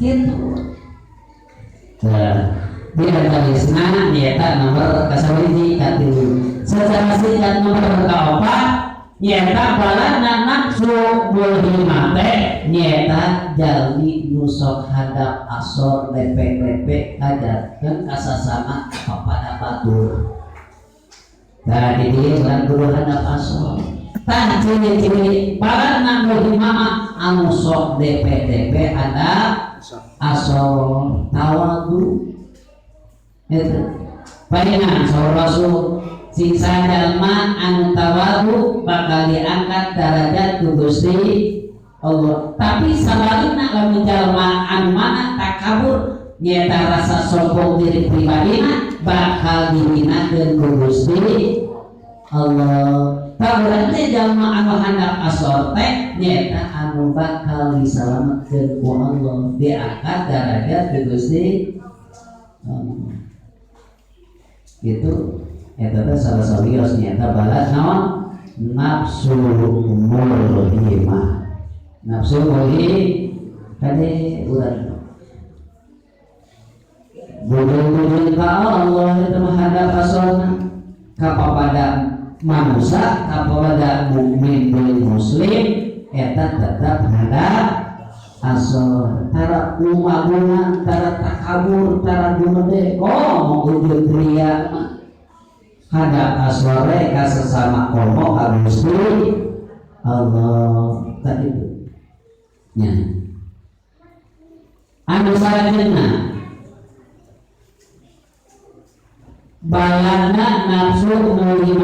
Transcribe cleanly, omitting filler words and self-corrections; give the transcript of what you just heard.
gitu. Di antawisna nyata nomor kasawiji katilu. Secara singkat nomor kaopat nyata balana nafsu mulhimate nyata jalmi nusok hadap asor lepek-lepek kajarkeun kasasama papada batur. Tadi dia bukan guru hadap asor. Tah ciri-ciri balana mulhimama anu sok DP ada asor tawadu. Itu panjenengan saur Rasul sisa jalma anu tawadu bakal diangkat derajat ku Gusti Allah. Tapi sabalina lamun jalma anu mana takabur nyaeta rasa sombong diri pribadina bakal dihinakeun ku Gusti Allah. Berarti jalma anu handap asor teh nyaeta anu bakal disalametkeun ku Allah, diangkat derajat ku Gusti Allah. Itu salah satu nyata balas naon nafsu mulhimah. Nafsu mulhimah kade urang bujur-bujur ka Allah itu menghadap asalna kapada manusia kapada mukmin muslim eta tetap hadap asal tara umagungan tara takabur tara gumede mau ujud pria hadap asore ka sesama komo ka Gusti Allah tadi itu nya anu sarejeuna balana nafsu mulhimah